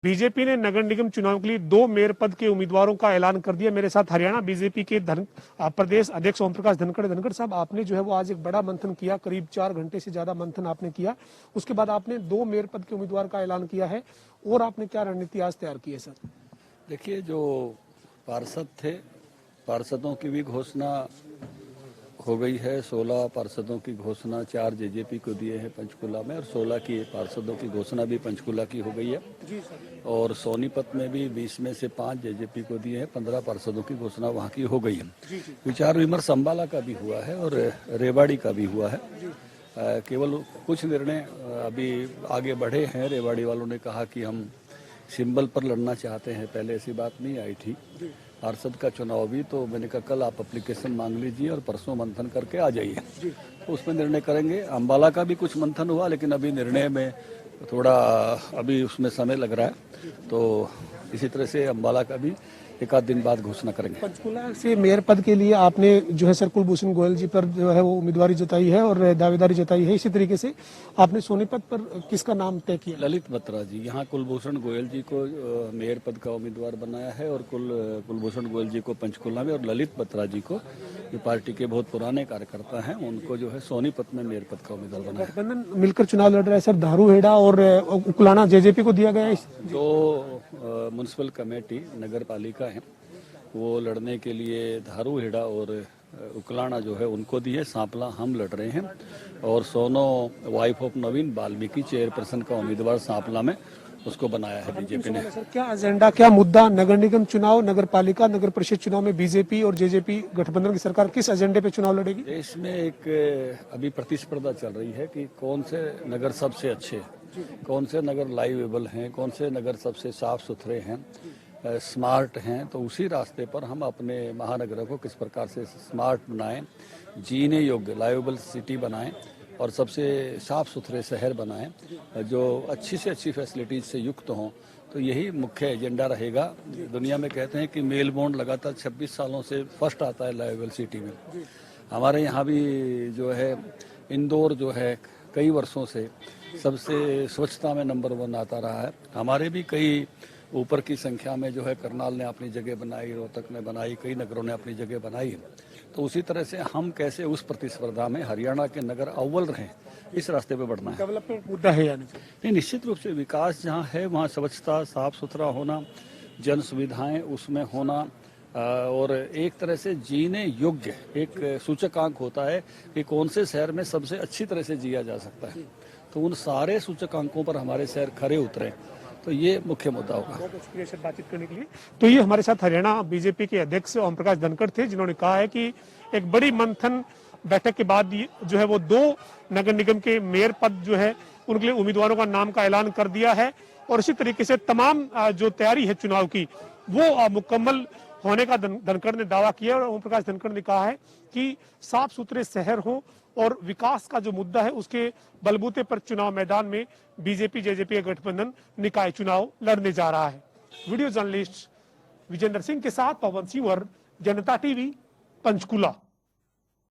BJP ने नगर निगम चुनाव के लिए 2 मेयर पद के उम्मीदवारों का ऐलान कर दिया। मेरे साथ हरियाणा बीजेपी के प्रदेश अध्यक्ष ओम प्रकाश धनखड़ साहब, आपने जो है वो आज एक बड़ा मंथन किया, करीब 4 घंटे से ज्यादा मंथन आपने किया। उसके बाद आपने 2 मेयर पद के उम्मीदवार का ऐलान किया है और आपने क्या रणनीति आज तैयार की है सर? देखिए, जो पार्षद थे, पार्षदों की भी घोषणा हो गई है। 16 पार्षदों की घोषणा 4 जेजेपी को दिए हैं पंचकुला में, और 16 की पार्षदों की घोषणा भी पंचकुला की हो गई है। और सोनीपत में भी 20 में से 5 जेजेपी को दिए हैं, 15 पार्षदों की घोषणा वहाँ की हो गई है। विचार विमर्श अम्बाला का भी हुआ है और रेवाड़ी का भी हुआ है। केवल कुछ निर्णय अभी आगे बढ़े हैं। रेवाड़ी वालों ने कहा कि हम सिंबल पर लड़ना चाहते हैं, पहले ऐसी बात नहीं आई थी। पार्षद का चुनाव भी, तो मैंने कहा कल आप एप्लीकेशन मांग लीजिए और परसों मंथन करके आ जाइए, तो उसमें निर्णय करेंगे। अम्बाला का भी कुछ मंथन हुआ, लेकिन अभी निर्णय में थोड़ा अभी उसमें समय लग रहा है, तो इसी तरह से अम्बाला का भी एक आध दिन बाद घोषणा करेंगे। पंचकुला से मेयर पद के लिए आपने जो है सर कुलभूषण गोयल जी पर जो है वो उम्मीदवारी जताई है और दावेदारी जताई है। इसी तरीके से आपने सोनीपत पर किसका नाम तय किया? ललित बत्रा जी। यहाँ कुलभूषण गोयल जी को मेयर पद का उम्मीदवार बनाया है, और कुलभूषण गोयल जी को पंचकुला में, और ललित बत्रा जी को, जो पार्टी के बहुत पुराने कार्यकर्ता हैं, उनको जो है सोनीपत में मेयर पद का उम्मीदवार बनाया। गठबंधन मिलकर चुनाव लड़ रहा है सर, धारूहेड़ा और उकलाना जेजेपी को दिया गया है। जो म्युनिसिपल कमेटी नगर पालिका है, वो लड़ने के लिए धारूहेड़ा और उकलाना जो है उनको दिए। सांपला हम लड़ रहे हैं, और Sono wife of Naveen Valmiki chairperson का उम्मीदवार सांपला में उसको बनाया है बीजेपी ने। सर क्या एजेंडा, क्या मुद्दा, नगर निगम चुनाव, नगर पालिका, नगर परिषद चुनाव में बीजेपी और जेजेपी गठबंधन की सरकार किस एजेंडे पे चुनाव लड़ेगी? देश में एक अभी प्रतिस्पर्धा चल रही है कि कौन से नगर सबसे अच्छे, कौन से नगर लाइवेबल हैं, कौन से नगर सबसे साफ सुथरे हैं, स्मार्ट हैं। तो उसी रास्ते पर हम अपने महानगरों को किस प्रकार से स्मार्ट बनाएं, जीने योग्य लाइवेबल सिटी बनाएं, और सबसे साफ सुथरे शहर बनाएं, जो अच्छी से अच्छी फैसिलिटीज से युक्त हों। तो यही मुख्य एजेंडा रहेगा। दुनिया में कहते हैं कि मेलबोर्न लगातार 26 सालों से फर्स्ट आता है लाइवेबल सिटी में। हमारे यहाँ भी जो है इंदौर जो है कई वर्षों से सबसे स्वच्छता में नंबर 1 आता रहा है। हमारे भी कई ऊपर की संख्या में जो है करनाल ने अपनी जगह बनाई, रोहतक ने बनाई, कई नगरों ने अपनी जगह बनाई। तो उसी तरह से हम कैसे उस प्रतिस्पर्धा में हरियाणा के नगर अव्वल रहें, इस रास्ते पे बढ़ना है। डेवलपमेंट मुद्दा है यानी? नहीं, निश्चित रूप से विकास जहाँ है वहाँ स्वच्छता, साफ सुथरा होना, जन सुविधाएं उसमें होना, और एक तरह से जीने योग्य एक सूचकांक होता है कि कौन से शहर में सबसे अच्छी तरह से जिया जा सकता है। तो उन सारे सूचकांकों पर हमारे शहर खरे उतरे, तो ये मुख्य मुद्दा होगा। बहुत शुक्रिया सर बातचीत करने के लिए। तो ये हमारे साथ हरियाणा बीजेपी के अध्यक्ष ओम प्रकाश धनखड़ थे, जिन्होंने कहा है कि एक बड़ी मंथन बैठक के बाद जो है वो 2 नगर निगम के मेयर पद जो है उनके लिए उम्मीदवारों का नाम का ऐलान कर दिया है, और इसी तरीके से तमाम जो तैयारी है चुनाव की वो मुकम्मल होने का धनखड़ ने दावा किया। और ओम प्रकाश धनखड़ ने कहा है कि साफ सुथरे शहर हो और विकास का जो मुद्दा है उसके बलबूते पर चुनाव मैदान में बीजेपी जेजेपी का गठबंधन निकाय चुनाव लड़ने जा रहा है। वीडियो जर्नलिस्ट विजेंद्र सिंह के साथ पवन सिंह और जनता टीवी, पंचकुला।